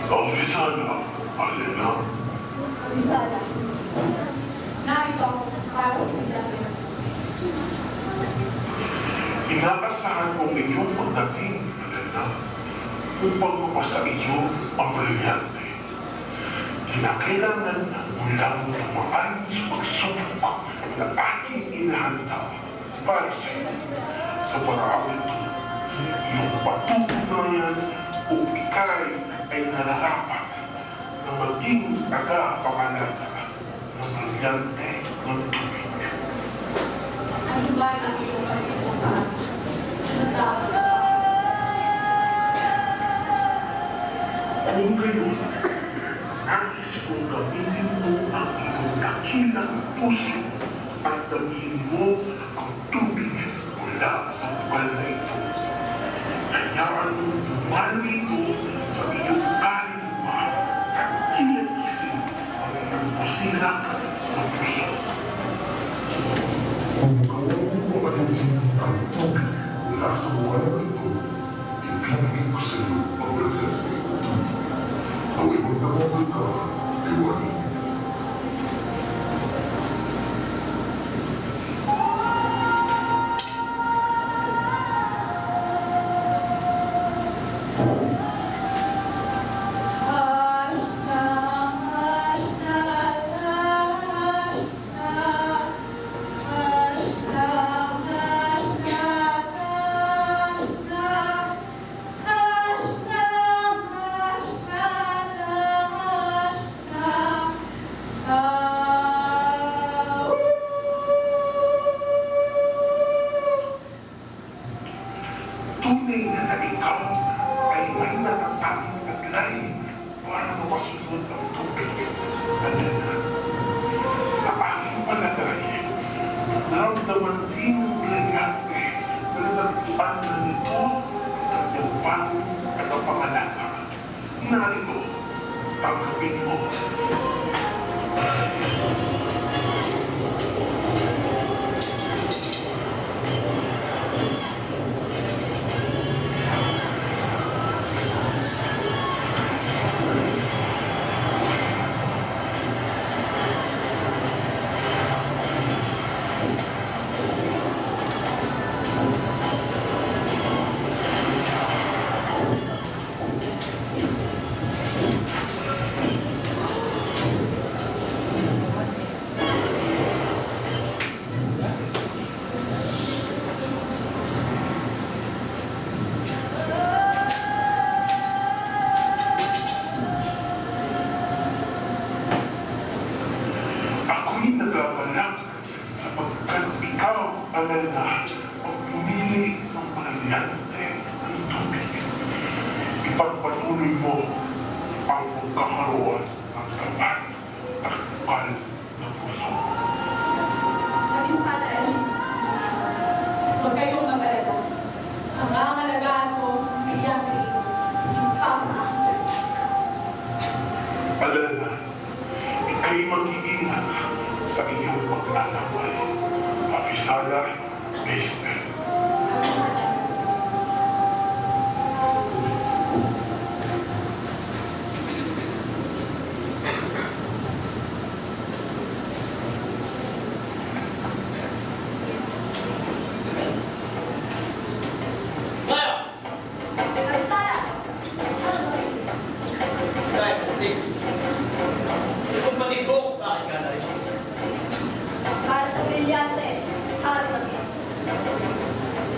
Ofisala, Alena. Bisala. Narito ako para sa pinagay. Inaasahan kong inyong pagdating, Alena, upang mapasa iyo ang brilyante. Kinakailangan mulang tumaan sa pagsubok na aking inahanda para sa iyo. Sa paraang ito, iyong patutunayan kung ikay ay nararapat na maging taga-pangalaga ng brilyante ng tubig. Ano ba ang iyong kasimusan? Nagdapat ka. Kung gayon, nais kong gamitin mo ang iyong dakilang puso at gamitin mo ang tubig mula sa bukal na ito. Hayaan mo malito sa iyong kaluluwa at kilakisin ang iyong busilak sa puso. Kung gawin mo ayusin ang tubig mula sa bukal na ito, ibibigay ko sa iyo ang brilyante ng tubig. Gawin mo na mo ka, iwanin. Tunay na ikaw ay may natatanging taglay para mapasunod ang tubig. Alena, sa aking palagay, naramdaman din ng brilyante na nagpan na nito sa tiyapan at ang pangalaga. Narito, tanggapin mo. Ako'y nagabalak sapagkat ikaw, Alena, ang pumili ng brilyante ng tubig. Ipagpatuloy mo ang pagkakaroon ng sapat at bukal na puso. Bisala eh. Huwag kayong magalala. Ang angalagaan ko, brilyante, yung para sa akin sa iyo. Alena, ika'y mag-iingat sa iyong paglalaway. Abisala, Mister. Maya! Arisala! Dahil patig. Itong patig mo, bakit ka na rin? Para sa brilyante, para pati.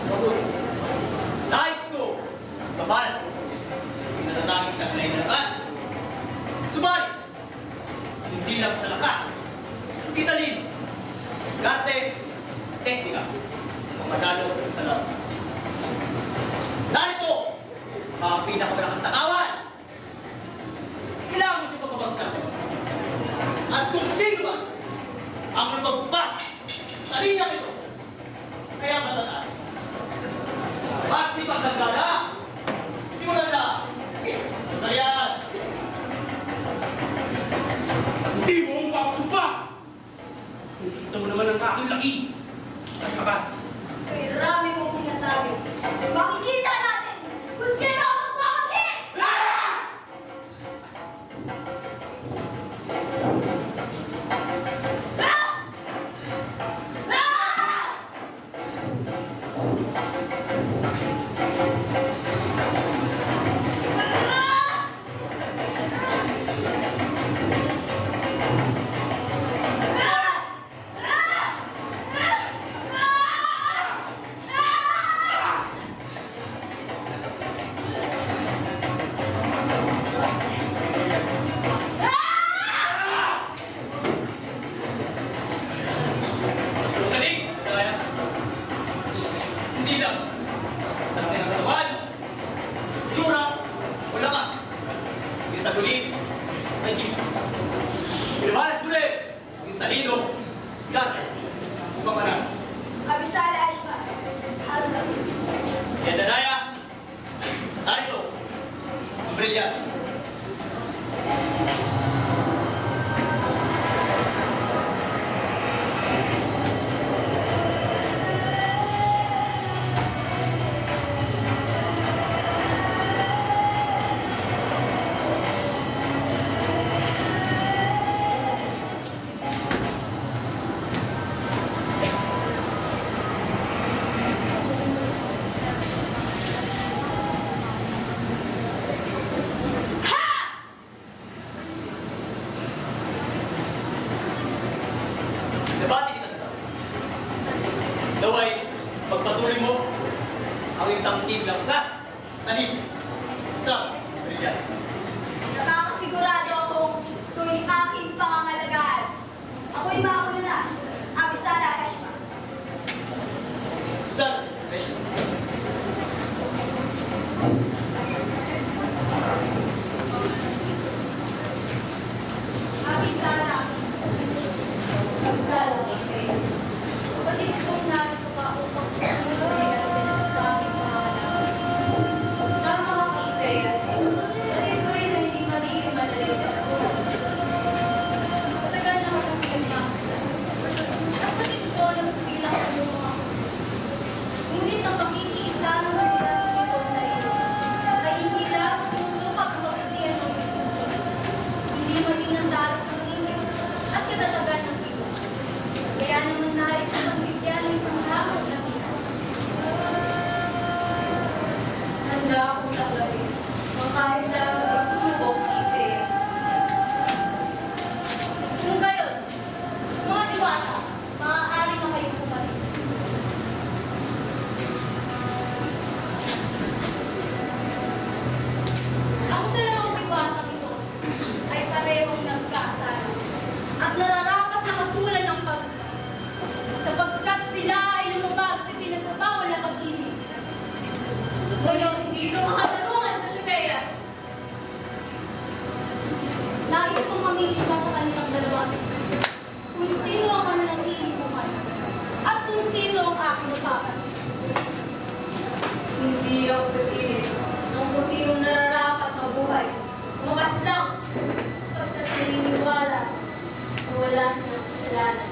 Mabuti. Nais ko, babalas ko, pinatataming taglay na lakas. Subalit, hindi lang sa lakas, hindi talino, diskarte, teknika, ang madalo sa loob. Narito, mga pinakamalakas na kawan. Kailangan mo siya pagpabagsak. At kung sino ba ang lumagpas sa linya ito, kaya matataan. Sa magsipag ng gala, simulan na. Kalian! Hindi mo makupa! Nakita mo naman ang aking laki at lakas. Kay rami mong sinasabi. Makikita natin kung sino ang magkakagi! huli ay kita. Silvanas mo rin! Yung talino, Scarlet, upang manang. Abisala Ashma, harap natin. Yan Danaya, narito, ang brilyante. Nabati kita na. Naway, pagpatuloy mo ang itang team ng gas, tanim, sa brilyante. Nakakasigurado akong ito'y aking pangangalagaan. Ako'y mauna na. Abisala Ashma. Sir, Resyo. Abisala. Abisala, okay. Kapatid kong narito ka upang tumulong sa aking pangangalagaan. Tama ka, Kashpeya. Sarili ko rin na hindi magiging madali ang pagkakulang. Matagal na ako ng pinagmaster. Kapatid ko na silang ang iyong mga puso. Ngunit ang pakikiisa ng nagdadaan ko sa iyo ay hindi lang sinusukap ang kapatian ng puso. Hindi maging ang daras ng isip at katatagan ng tibok. Kaya naman nais na magbigyan ng isang lakot na kita. Handa akong tagarin ang kahit na pagsubok, Kashpeya. Kung gayon, mga diwata, maaari na kayong pumarin. Ang dalawang diwatang ito ay parehong nagkasala at nararapat na hatulan ng parusa sapagkat sila ay lumabag sa pinagbabawal na pag-ibig. Ngunit hindi ito makatanungan, Kashpeya. Nais kong mamili ka sa kanilang dalawa kung sino ang mananatili mo man at kung sino ang aking mapapasin. Hindi ako pipili ng kung sino nararapat sa buhay. Umakas lang sapagkat naniniwala na wala silang kasalanan.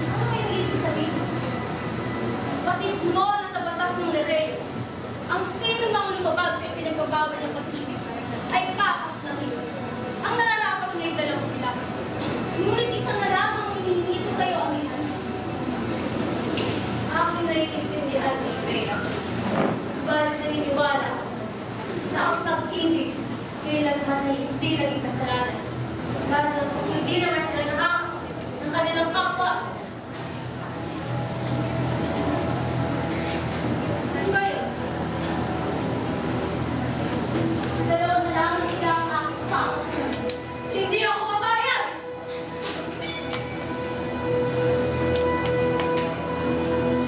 Ano yung ibig sabihin? Batid mo na sa batas ng Lereo, ang sino mang lumabag sa pinagbabawal ng pag-ibig ay pakas ng iyo. Ang nararapat nga'y dalawa sila. Ngunit isa na lamang ang hinihingi ko sa'yo, Amihan. Aking naiintindihan, Kashpeya. Subalit naniniwala na ang pag-ibig kailanman ay hindi naging kasalanan. Lalo kung hindi naman sila nakakasakit ng kanilang kapwa. Ano gayon? Dalawa na lamang sila ang aking pakasunan. Hindi ako mabayag!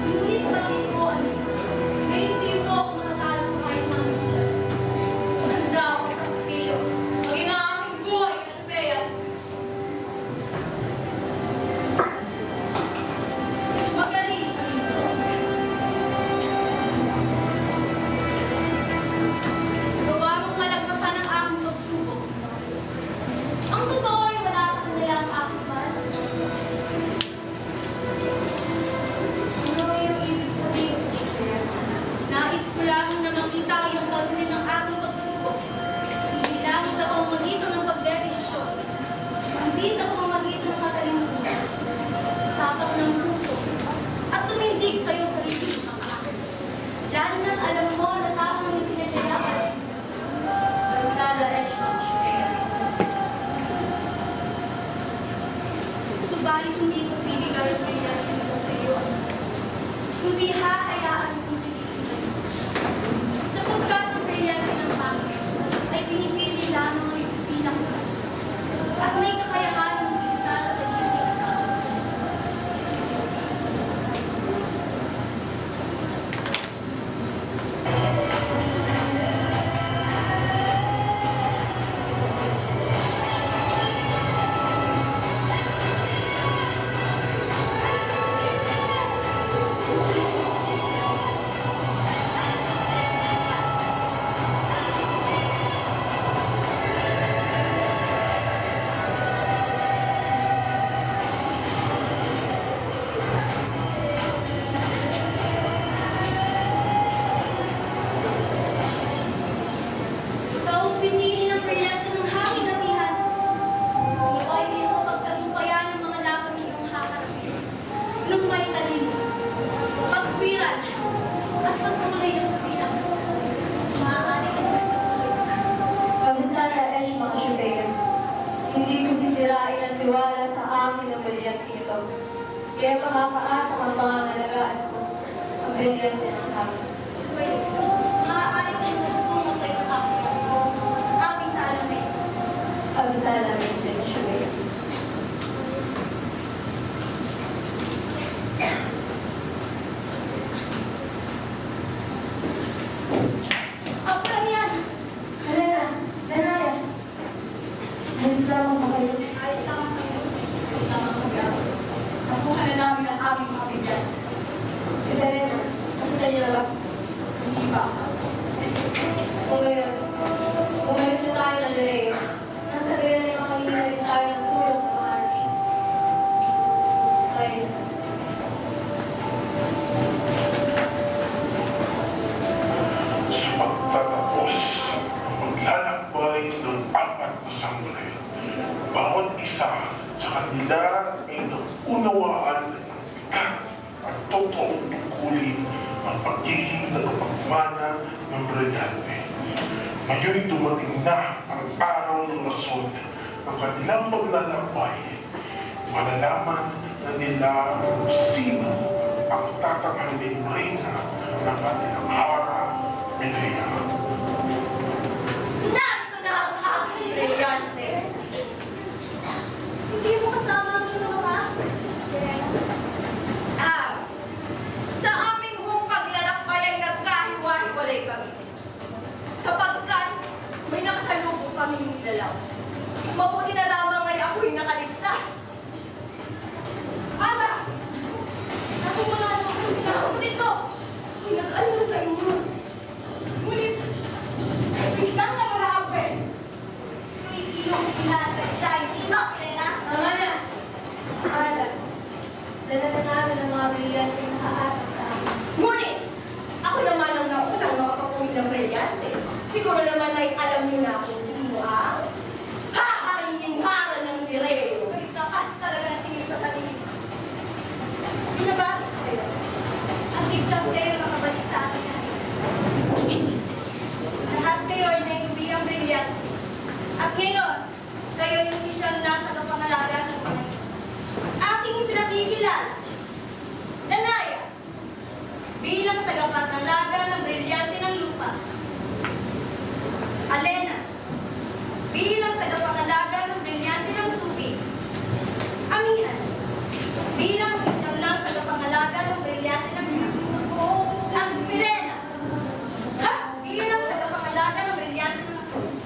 Ngunit bakit mo, Amihan, na hindi mo ako manatalo sa kahit mga hilang? Handa ako sa sakripisyo, maging ang aking buhay, Kashpeya. Magaling, gawa mong malagpasan ang aking pagsubok. Ang totoo ay wala sa kanila ang aking mahal. Ano ang iyong ibig sabihin, Kashpeya? Nais ko lamang na makita ang iyong talunin ng aking pagsubok. Hindi lang sa pamamagitan ng pagdedesisyon, hindi sa pamamagitan ng matalimang puso, tapak ng puso, at tumindig sa iyong sarili ng akin. Lalo na't alam mo na tamang yung pinagdayakan. Abisala Ashma, Kashpeya. Subalit hindi ko bibigay ang brilyante nito sa iyo. Hindi hahayaan kong piliin. Sapagkat ang brilyante ng hangin ay pinipili lamang ang iusilang puso at may kakayahan ng Kaya makapaasa ang pangangalagaan ko. Ang brilyante ng hangin. Ngayon, maaari kang nagtungo sa iyong aking Abisala Mesa. Abisala Mesa, siya ba yun? Apa yan? Helena, Danaya. Ayos lamang ba kayo? Ayos lamang kayo. Ayos lamang kami ako. Nakuha na namin ang aming pamilya. Si Serena, nakita niyo na ba? Hindi ba? Kung ngayon, umalis na tayo ng Lireo, nasa kaya na makahinga rin tayo ng tulong ng maaari. Ayun. Sa pagtatapos ng maglalakbay ng 4 na sanggol, bawat isa sa kanila ay naunawaan ng bigat at totoong tungkulin ang pagiging nagpagmana ng brilyante. Ngayon dumating na ang araw ng rason ng kanilang maglalakbay. Malalaman na nila kung sino ang tatanghalin reyna ng kanilang harang Medea. Narito na ang aking brilyante. Hindi mo kasama ang inyong ha? Sa aming buong paglalakbay ay nagkahiwa-hiwalay kami. Sapagkat may nakasalubong kaming nilalaw. Mabuti na lamang ay ako'y nakaligtas. Ama! Ako mga anak, ako nito. Ako'y nag-alala sa inyo. Ngunit, biglang nangaraapi. Ito'y iyong sinasadya, hindi ba, Serena? Tama na. Aral. Dala na namin ang mga brilyante na nakaatang sa amin. Ngunit, ako naman ang naunang makakakuwi ng brilyante. Siguro naman ay alam niyo na kung sino ang haharinging hara ng Lireo. Ito'y takas talaga ng tingin sa sarili. Ano na ba? Ang ligtas kayo makabalik sa atin ngayon. Lahat kayo ay naimbiyang brilyante. At ngayon, kayo yung isyang na tagapangalaga ng mga ito. Aking ipinakikilala, Danaya, bilang tagapangalaga ng brilyante ng lupa. Alena, bilang tagapangalaga ng brilyante ng tubig. Amihan, bilang isyang ng tagapangalaga ng brilyante ng hangin. Ang Pirena, bilang tagapangalaga ng brilyante ng tubig.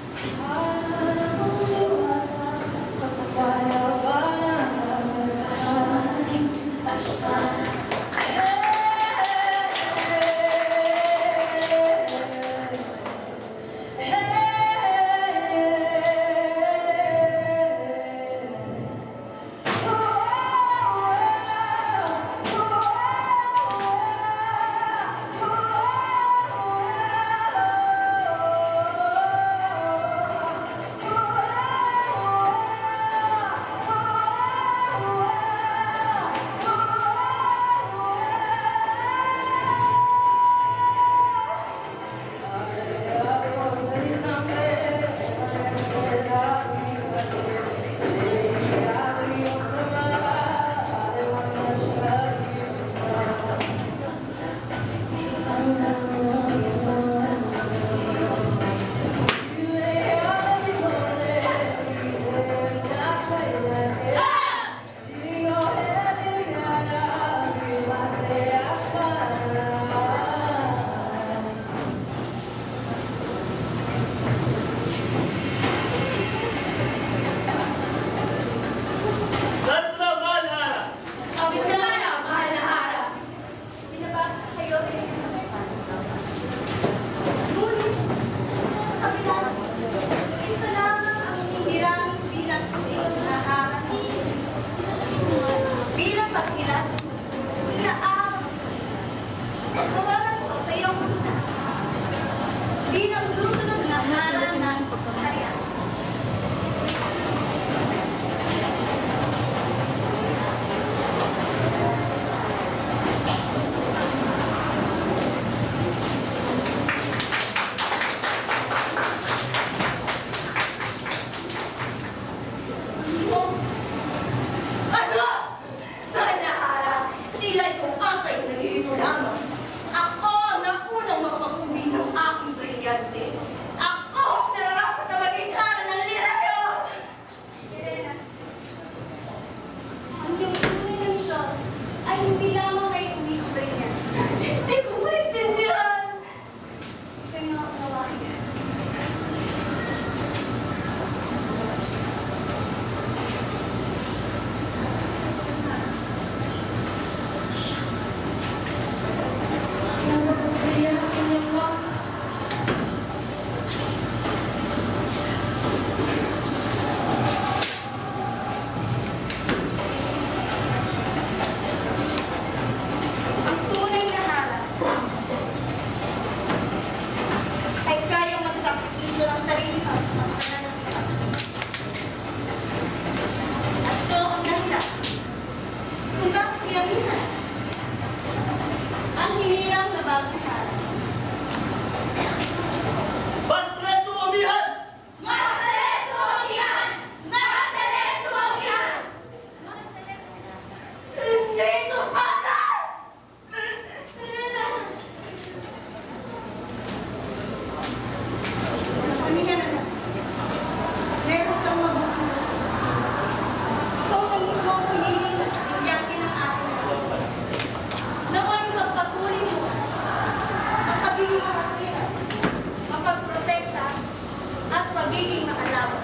pagiging maalaman.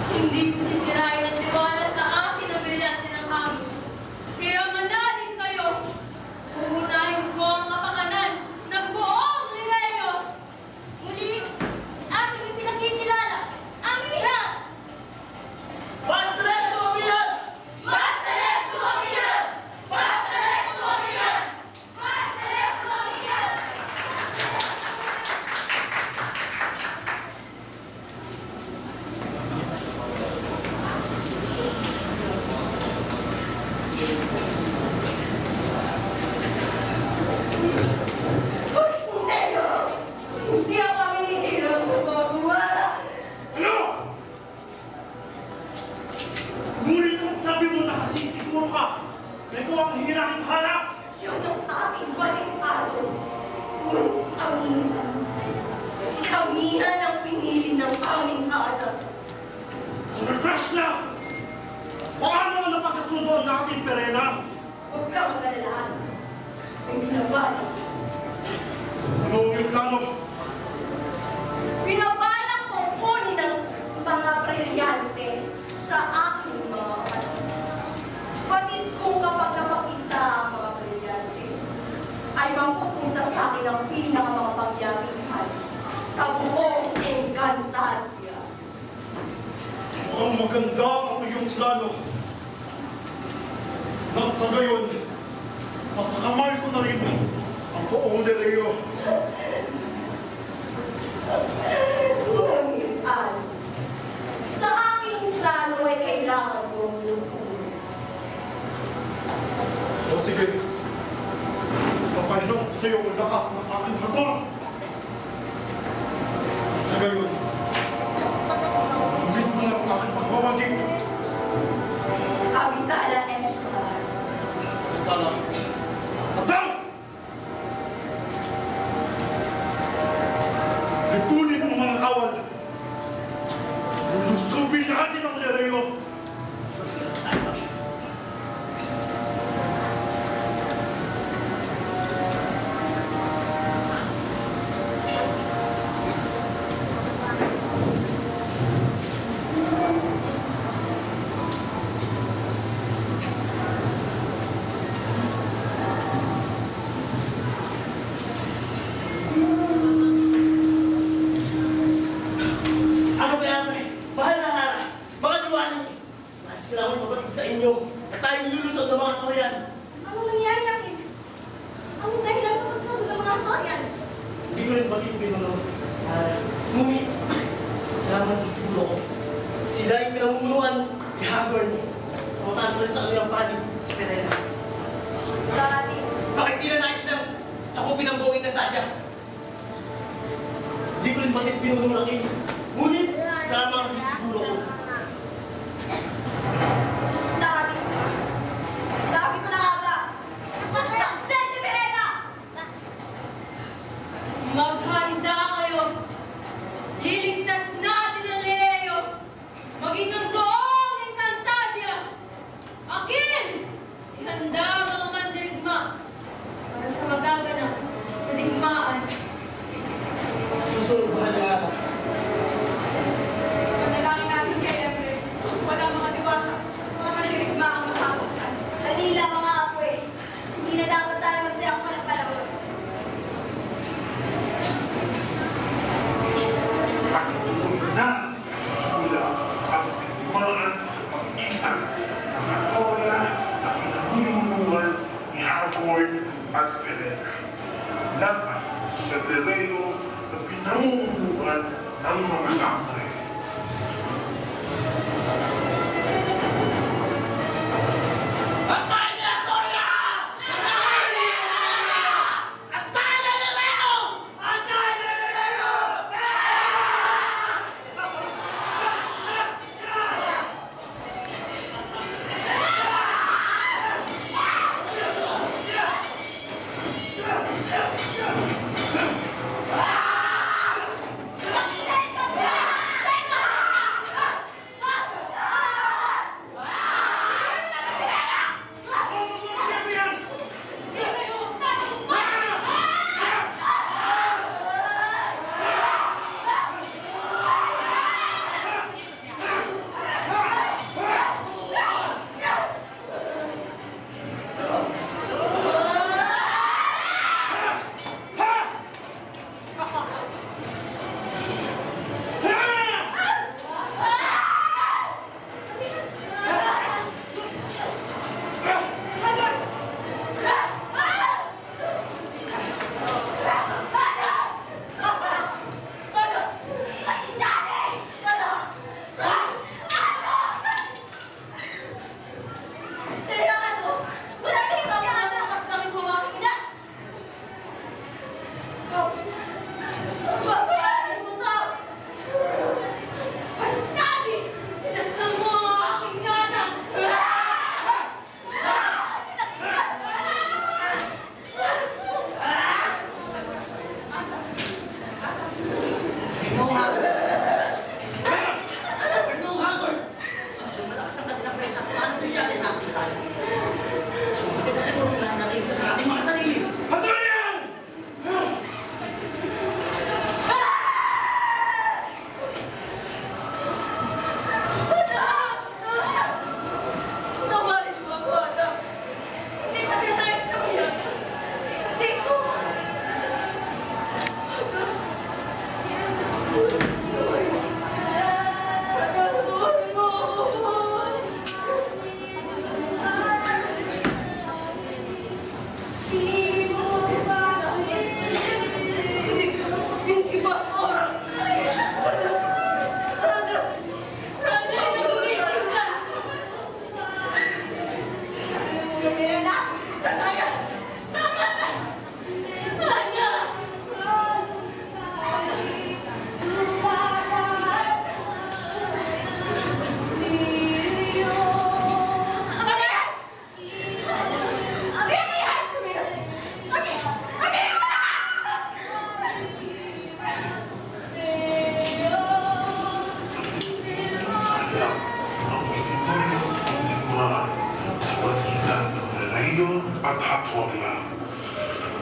Hindi ko sisirain ang tiwala sa akin ang brilyante ng hangin. Kaya manalig kayo. Uunahin ko ang kapakanan ng buong Lireyo. Muli, aking ipinakikilala, Amihan! Bastres Tuamihan! Bastres Tuamihan! Bastres Tuamihan! Bastres Tuamihan! Neo! Hindi ako minihirap ng mga buwara! Ano? Ngunit ang sabi mo nakasisiguro ka na ito ang hihirang hanap. Siya ang aking baliktado. Ngunit si Amihan. Si Amihan ang pinili ng aming anak. Refresh na! Paano ang napagkasundo ang ating perena? Huwag ka mag-alala. May binabalak. Ano ang iyong plano? Binabalak kong kunin ang mga brilyante sa aking mga kapatid. Batid kong kapag napag-isa ang mga brilyante, ay mapupunta sa akin ang pinakamakapangyarihan sa buong Encantadia. Mukhang maganda ang iyong plano. Nang sa gayon, masakamay ko na rin ang buong Lireyo. Ngunit ay, sa aking plano ay kailangan mong lupunin. O sige, papahinom ko sa iyo ang lakas ng aking hator. Sa gayon, hanggang ko na ang aking pagbabaging. Abisala Eshkar. Asala. Asal! Lipunin ang mga kawal. Lulusubin natin ang Lireyo. Susunod tayo kami. Ano ba yan, pre? Mahal na hara. Mga diwali. Mas kailangan mabatid sa inyo at tayo nilulusot ng mga kawayan. Anong nangyari natin? Anong dahilan sa pagsunod ng mga Torian? Hindi ko rin bakit pinunod. Ngunit, salamat sa siguro ko. Sila yung pinamumunuan ni Hagorn. Pumuntahan ko rin sa kanilang panig sa Perena. Dati, Bakit tinanais lang sa kopi ng buong Encantadia? Hindi ko rin bakit pinunod kayo. Ngunit, salamat sa siguro ko. dati. Sabi ko na nga ba? Saksen si Verena! Maghanda kayo. Liligtas natin ang Lireyo. Maging ang buong Encantadia. Akin! Ihanda ang mga mandirigma para sa magaganap na digmaan. Susunod ba na ako? Panalangin natin kay Efren. Wala mga diwata, mga mandirigma ang masasaktan. Halila mga apoy. Hindi na dapat tayo magsayang pa ng panahon. At tuloy na mula ang pagkumaan sa pagkita ng Atoya na pinamumunuan ni Hagorn at Verena. Laban sa Lireyo na pinamumunuan ng mga Lamre. Antay na Toria! Antay na Lireo! Antay na Lireo! Antay na Lireo! Saksen ka ba? Teka!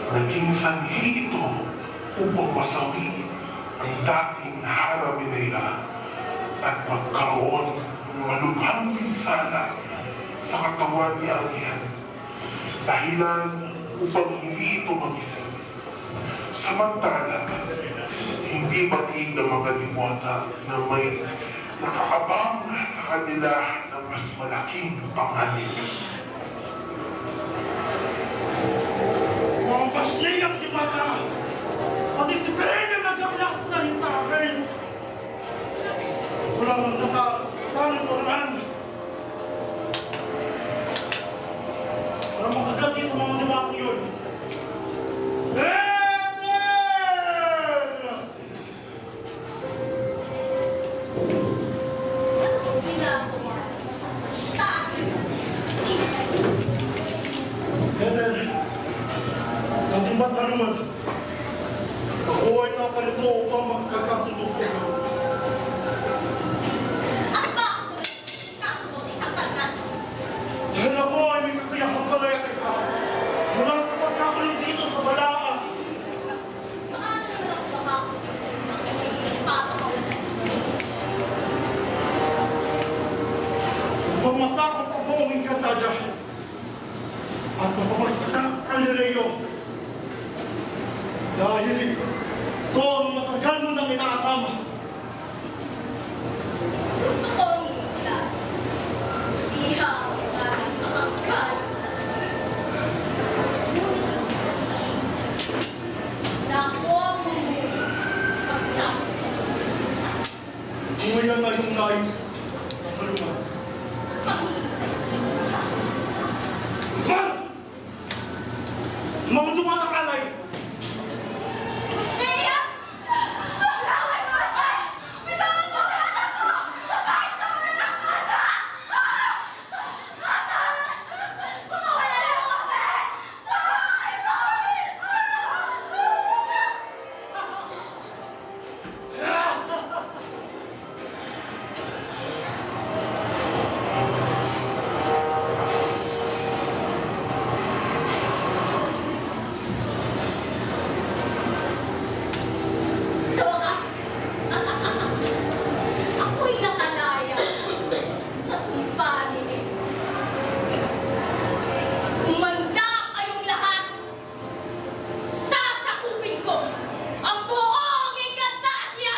Naging sanhi ito upang masawi ang dating harap nila at magkaroon ng malubhang pinsala sa katawan ni Amihan. Dahilan upang hindi ito magising. Samantala, hindi batiin ng mga limota na may nakaabang sa kanila ng mas malaking panganib. Mga pasliyang dimata! Pati si Bren ang nagkablas na rin sa akin! Wala nang nakatanong paraan para makaganti sa mga dimatang yun. Ginagawa. Tayo. Heather, dating bata naman, ako ay naparito upang makakasundo sa iyo. At bakit mo kasundo sa isang kalnan? Dahil ako ay may kakayahang palaya kay ka. Mula sa pagkakulong dito sa balaan, Paano naman ako makakasunod ng ipapakaw na upang masakop ang buong Kantadya at mapapagsak ang Lireo. Dahil ito ang matagal mo nang inaasama. gusto kong iula. Iha ang para sa pagkalit sa akin. Ngunit gusto kong sabihin sa iyo na ako ang mumuli sa pagsama sa mga Kung yan ay yung nais ng kalungan. pamilya. Ivan! Mga dumatang alay! Shreya! Bitawan mo ako! Bitawan mo ang anak ko! Bakit ako nalang anak? Pumawala na mo kami! Sorry! Sa wakas, ako'y nakalaya sa sumpa ni Umanda kayong lahat! Sasakupin ko ang buong Encantadia!